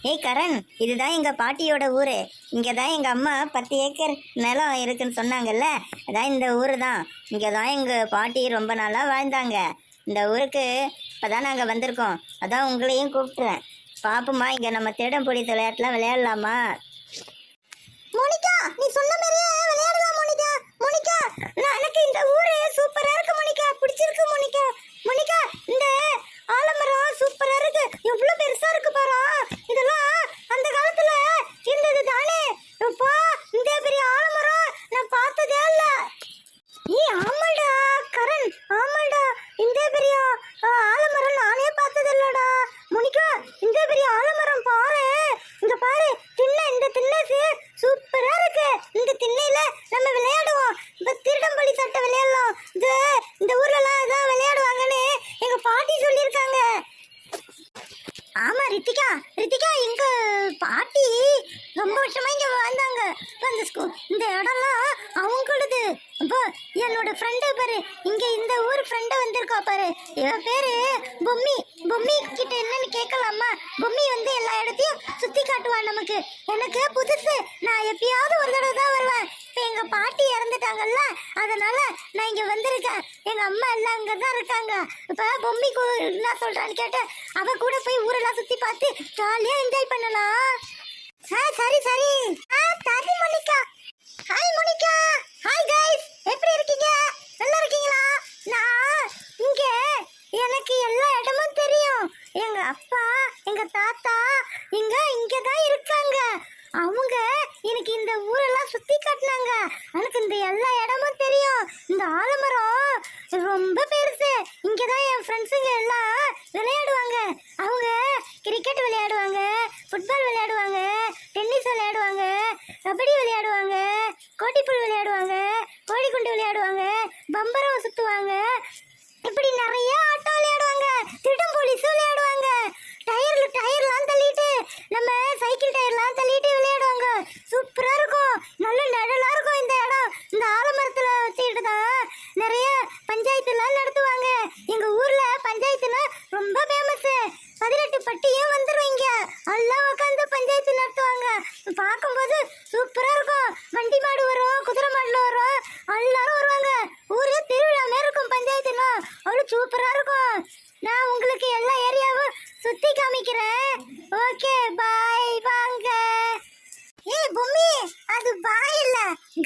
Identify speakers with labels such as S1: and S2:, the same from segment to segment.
S1: ஏய் கரண், இதுதான் எங்க பாட்டியோட ஊரு. இங்கதான் எங்க அம்மா 10 ஏக்கர் நிலம் இருக்குன்னு சொன்னாங்கல்ல, அதான் இந்த ஊரு தான். இங்கதான் எங்க பாட்டி ரொம்ப நாளா வாழ்ந்தாங்க. இந்த ஊருக்கு இப்பதான் நாங்க வந்திருக்கோம். அதான் உங்களையும் கூப்பிட்டுறேன். பாப்புமா, இங்க நம்ம திருடம் பிடித்த விளையாட்டுலாம் விளையாடலாமா? மோனிகா, நீ சொன்ன மாதிரியே விளையாடலாம் மோனிகா. மோனிகா, எனக்கு இந்த ஊரு சூப்பரா இருக்கு மோனிகா, பிடிச்சிருக்கு மோனிகா. மோனிகா, இந்த ஆலமரம் சூப்பரா இருக்கு, எவ்வளவு பெருசா இருக்கு பாரு. இதெல்லாம் அந்த காலத்துல இருந்தது தானே. அப்பா, இந்த பெரிய ஆலமரம் நான் பார்த்ததே இல்ல. ஏய் ஆமாடா கரண், ஆமாடா, இந்த பெரிய ஆலமரம் நானே பார்த்தது இல்லடா. மோனிகா, இந்த பெரிய ஆலமரம் பாரு, இங்க பாரு, திண்ணை, இந்த திண்ணை சூப்பரா இருக்கு. இந்த திண்ணையில நம்ம விளையாடுவோம். இப்ப திருடம்பள்ளி சட்டை விளையாடலாம். இந்த ஊர்ல எல்லாம் இதான் விளையாடுவாங்கன்னு எங்க பாட்டி சொல்லியிருக்காங்க. ஆமா ரித்திகா, எங்க பாட்டி ரொம்ப வருஷமா இங்க வாழ்ந்தாங்க. இந்த இடம்லாம் அவங்களது. அப்போ என்னோட ஃப்ரெண்டு பாரு, இங்க இந்த ஊர் ஃப்ரெண்டு வந்திருக்கா பாரு, இவன் பேரு பொம்மி. பொம்மி கிட்ட என்னன்னு கேட்கலாமா? பொம்மி வந்து எல்லா இடத்தையும் சுத்தி காட்டுவான் நமக்கு. எனக்கு புதுசு, நான் எப்பயாவது ஒரு தடவை தான் வருவேன். இப்போ எங்க பாட்டி இறந்துட்டாங்கல்ல, அதனால நான் இங்க வந்திருக்கேன். எங்க அம்மா எல்லாம் அங்க தான் இருக்காங்க. இப்ப பொம்மி என்ன சொல்றான்னு கேட்டு அவ கூட போய் ஊரெல்லாம் சுத்தி பார்த்து ஜாலியா என்ஜாய் பண்ணலாம். சரி சரி Monica. Hi Monica. Hi guys, எப்படி இருக்கீங்க? நல்லா இருக்கீங்களா? நான் இங்க எனக்கு எல்லா இடமும் தெரியும். எங்க அப்பா, எங்க தாத்தா இங்க தான் இருக்காங்க. அவங்க எனக்கு இந்த ஊரெல்லாம் சுத்தி காட்டினாங்க. எனக்கு இந்த எல்லா இடமும் தெரியும். இந்த ஆலமரம் ரொம்ப பெருசு. இங்கதான் என் ஃப்ரெண்ட்ஸுங்க எல்லாம் விளையாடுவாங்க. அவங்க கிரிக்கெட் விளையாடுவாங்க, ஃபுட்பால் விளையாடுவாங்க, டென்னிஸ் விளையாடுவாங்க, கபடி விளையாடுவாங்க, கோட்டிப்புல் விளையாடுவாங்க, கோழிக்குண்டு விளையாடுவாங்க, பம்பரம் சுத்துவாங்க, இப்படி நிறைய ஆட்டம் விளையாடுவாங்க. திருடம் போலீஸ் விளையாடுவாங்க. டயர்லாம் தள்ளிட்டு, நம்ம சைக்கிள் டயர்லாம் தள்ளிட்டு விளையாடுவாங்க. சூப்பரா இருக்கும், நல்ல நிழலா இருக்கும் இந்த இடம். இந்த ஆலமரத்துல வச்சுக்கிட்டு தான் நிறைய பஞ்சாயத்துலாம் நடத்துவாங்க. எங்க ஊர்ல பஞ்சாயத்துனா ரொம்ப ஃபேமஸ். 18 பட்டியும் வந்துடும் இங்க, எல்லாம் உட்காந்து பஞ்சாயத்து நடத்துவாங்க. பார்க்கும்போது சூப்பரா இருக்கும். வண்டி மாடு வரும், குதிரை மாடுல வரும், எல்லாரும் வருவாங்க. ஊரே திருவிழா மாதிரி இருக்கும் பஞ்சாயத்துனா, அவ்வளோ சூப்பரா இருக்கும். நான் உங்களுக்கு எல்லா ஏரியாவும் சுத்தி காமிக்கிறேன். ஓகே பாய், வாங்க. ஏய் பொம்மி, அது பாய் இல்ல,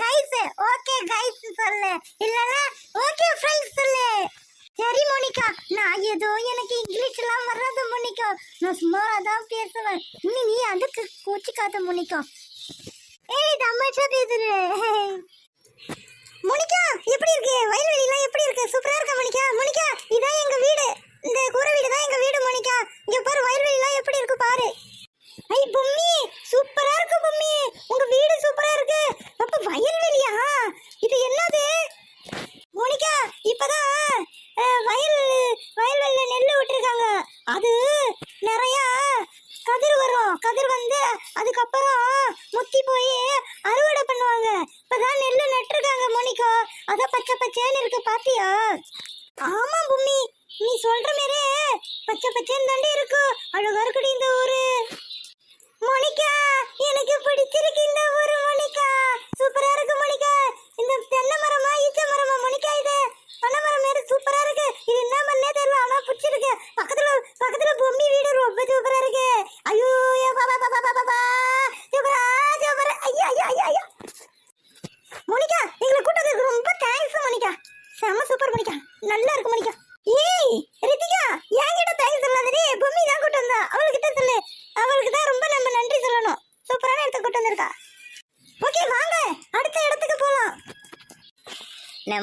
S1: கைஸ். ஓகே கைஸ் சொல்லு, இல்லனா ஓகே ஃப்ரெண்ட்ஸ் சொல்லு. சரி மோனிகா, நான் ஏதோ எனக்கு இங்கிலீஷ் எல்லாம் வராது மோனிகா, நான் சுமாரா தான் பேசுவேன். நீ அதுக்கு கோச்சிக்காத மோனிகா. ஏய் தமாஷா பேசுற. மோனிகா, எப்படி இருக்கு? வயல்வெளிலாம் எப்படி இருக்கு? சூப்பரா இருக்கா மோனிகா? மோனிகா, இதான் எங்க வீடு. இந்த கூரை வீடு தான் எங்க வீடு மோனிகா. இங்க பாரு, வயல்வெளிலாம் எப்படி இருக்கு பாரு. ஐ பொம்மி, சூப்பரா இருக்கு பொம்மி, உங்க வீடு சூப்பரா இருக்கு. அப்ப வயல்வெளியா? இது என்னது மோனிகா? இப்பதான் வயல்வெளியில நெல்லு விட்டுருக்காங்க. அது நிறைய கதிர் வரும். கதிர் வந்து அதுக்கப்புறம் முத்தி போய் அறுவடை பண்ணுவாங்க. இப்பதான் நெல்லு நட்டுருக்காங்க மோனிகா, அதான் பச்சை பச்சைன்னு இருக்கு, பாத்தியா? ஆமா பொம்மி, நீ சொல்ற மாரி பச்சை பச்சைன்னு தாண்டி இருக்கு. அழகா இருக்குடி இந்த ஊரு. மோனிகா, எனக்கு பிடிச்சிருக்கு இந்த ஊரு மோனிகா, சூப்பரா இருக்கு மோனிகா. இந்த தென்னை மரமா ஈச்ச மரமா மோனிகா? இது பனை மரம் மாரி சூப்பரா இருக்கு. இது என்ன பண்ணே தெரியல, ஆனா பிடிச்சிருக்கு. பக்கத்துல பொம்மி வீடு ரொம்ப சூப்பரா இருக்கு. ஐயோ பாபா பாபா பாபா, சூப்பரா சூப்பரா. ஐயா ஐயா ஐயா ஐயா. மோனிகா, எங்களை கூட்டத்துக்கு ரொம்ப தேங்க்ஸ் மோனிகா, செம சூப்பர் மோனிகா, நல்லா இருக்கு மோனிகா. ஏய் ரித்திகா, என்கிட்ட தேங்க்ஸ் சொல்லாதடி, பொம்மி தான் கூட்டு வந்தா, அவள்கிட்ட சொல்லு. அவளுக்கு தான் ரொம்ப நம்ம நன்றி சொல்லணும். சூப்பரான இடத்துக்கு கூட்டு வந்திருக்கா. ஓகே வாங்க, அடுத்த இடத்துக்கு போலாம்.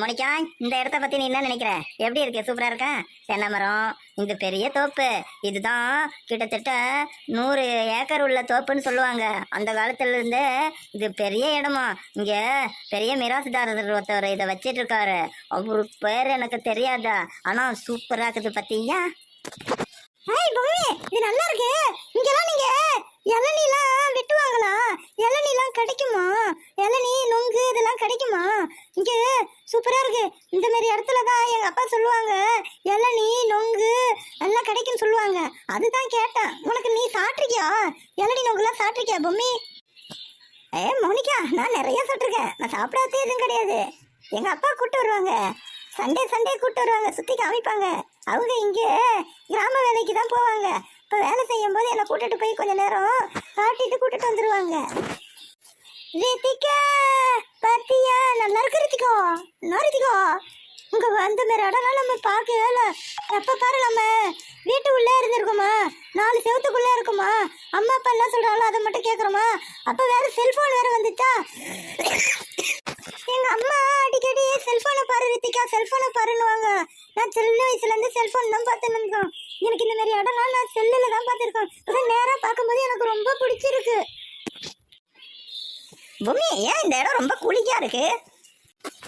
S1: மோனிகா, இந்த இடத்த பத்தி நீ என்ன நினைக்கிற? எப்படி இருக்கு? சூப்பரா இருக்கா? தென்னை மரம், இந்த பெரிய தோப்பு, இதுதான் கிட்டத்தட்ட 100 ஏக்கர் உள்ள தோப்புன்னு சொல்லுவாங்க. அந்த காலத்துல இருந்தே இது பெரிய இடமா. இங்க பெரிய மிராசுதாரர் ஒருத்தவர் இதை வச்சிட்டு இருக்காரு. அவரு பேர் எனக்கு தெரியாதா, ஆனா சூப்பரா இருக்குது பத்தியா? ஹாய் பொம்மி, இது நல்லா இருக்கு. இங்கெல்லாம் நீங்க இளநீலாம் வெட்டுவாங்களா? இளநீலாம் கிடைக்குமா? இளநீ நொங்கு இதெல்லாம் கிடைக்குமா? இங்க சூப்பரா இருக்கு. இந்த மாதிரி இடத்துல தான் எங்க அப்பா சொல்லுவாங்க, இளநீ நொங்கு எல்லாம் கிடைக்குன்னு சொல்லுவாங்க. அதுதான் கேட்டேன். உனக்கு நீ சாப்பிட்ருக்கியா? நான் நிறைய சாப்பிட்ருக்கேன். நான் சாப்பிடாதே எதுவும் கிடையாது. எங்க அப்பா கூட்டு வருவாங்க, சண்டே சண்டே கூட்டு வருவாங்க, சுத்தி காமிப்பாங்க. அவங்க இங்கே கிராம வேலைக்கு தான் போவாங்க. இப்போ வேலை செய்யும் போது என்னை கூட்டிட்டு போய் கொஞ்ச நேரம் காட்டிட்டு கூட்டிட்டு வந்துருவாங்க. ரித்திகா பாத்தியா, நல்லா இருக்கு ரித்திகா. என்ன ரித்திகா, உங்க அந்த மாதிரி இடம்லாம் நம்ம பார்க்கவே இல்லை. எப்ப பாரு நம்ம வீட்டு உள்ளே இருந்திருக்கோமா, 4 செவத்துக்குள்ளே இருக்குமா, அம்மா அப்பா என்ன சொல்றாங்களோ அதை மட்டும் கேட்குறோமா. அப்போ வேற செல்போன் வேற வந்துச்சா. எங்க அம்மா அடிக்கடி செல்போனை பாரு ரித்திகா, செல்போனை பாருன்னுவாங்க. நான் சின்ன வயசுல இருந்து செல்போன் தான் பார்த்துன்னு இருக்கேன். எனக்கு இந்த மாதிரி இடம்லாம் நான் செல்லுல தான் பார்த்துருக்கேன். அதான் நேராக பார்க்கும்போது எனக்கு ரொம்ப பிடிச்சிருக்கு. பூமி, ஏன் இந்த இடம் ரொம்ப கூலிங்கா இருக்கு?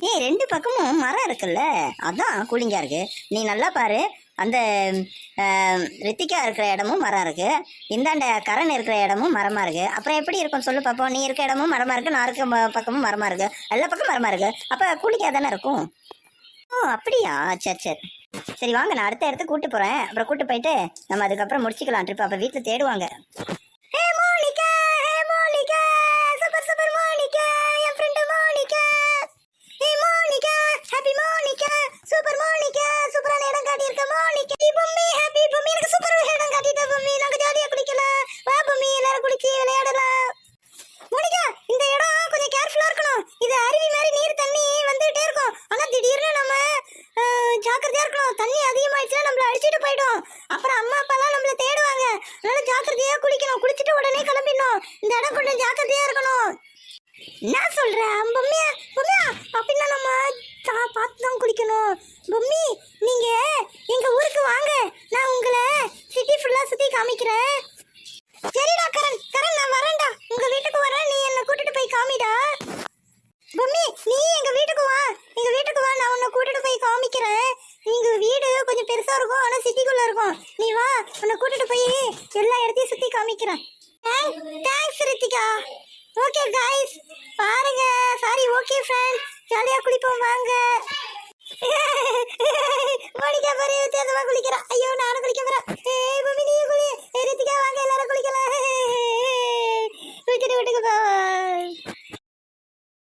S1: ஏய், 2 பக்கமும் மரம் இருக்குல்ல, அதான் கூலிங்கா இருக்கு. நீ நல்லா பாரு, அந்த ரித்திகா இருக்கிற இடமும் மரம் இருக்கு, இந்தாண்ட கரண் இருக்கிற இடமும் மரமா இருக்கு. அப்புறம் எப்படி இருக்கும் சொல்லு பார்ப்போம். நீ இருக்க இடமும் மரமா இருக்கு, நான் இருக்க பக்கமும் மரமா இருக்கு, எல்லா பக்கம் மரமா இருக்கு. அப்ப கூலிங்கா தானே இருக்கும். ஓ அப்படியா, சரி சரி சரி, வாங்க நான் அடுத்த இடத்துக்கு கூட்டு போறேன். அப்புறம் கூட்டு போயிட்டு நம்ம அதுக்கப்புறம் முடிச்சுக்கலாம் ட்ரிப். அப்ப வீட்டுல தேடுவாங்க. தண்ணி அதிகமாயிடுச்சுன்னா நம்மள அடிச்சிட்டு போயிடும். அப்புறம் அம்மா அப்பெல்லாம் நம்மள தேடுவாங்க. அதனால ஜாக்கிரதையா குளிக்கணும். குளிச்சுட்டு உடனே கிளம்பிடணும். இந்த இடம் கொஞ்சம் ஜாக்கிரதையா இருக்கணும். என்ன சொல்ற பொம்மியா? பொம்மியா அப்படின்னா நம்ம பார்த்து தான் குளிக்கணும். பொம்மி, நீங்க எங்க ஊருக்கு வாங்க, நான் உங்களை சிட்டி ஃபுல்லா சுத்தி காமிக்கிறேன். சரிடா கரண், கரண் நான் வரேன்டா, உங்க வீட்டுக்கு வரேன், நீ என்ன கூட்டிட்டு போய் காமிடா. பொம்மி, நீ எங்க வீட்டுக்கு வா, எங்க வீட்டுக்கு வா, நான் உன்னை கூட்டிட்டு போய் காமிக்கிறேன். எங்க வீடு கொஞ்சம் பெருசா இருக்கும், ஆனா சிட்டிக்குள்ள இருக்கும். நீ வா, உன்னை கூட்டிட்டு போய் எல்லா இடத்தையும் சுத்தி காமிக்கிறேன். தேங்க்ஸ் ரித்திகா. ஓகே கைஸ், பாருங்க. சாரி, ஓகே ஃப்ரெண்ட், ஜாலியா குளிப்போம் வாங்க.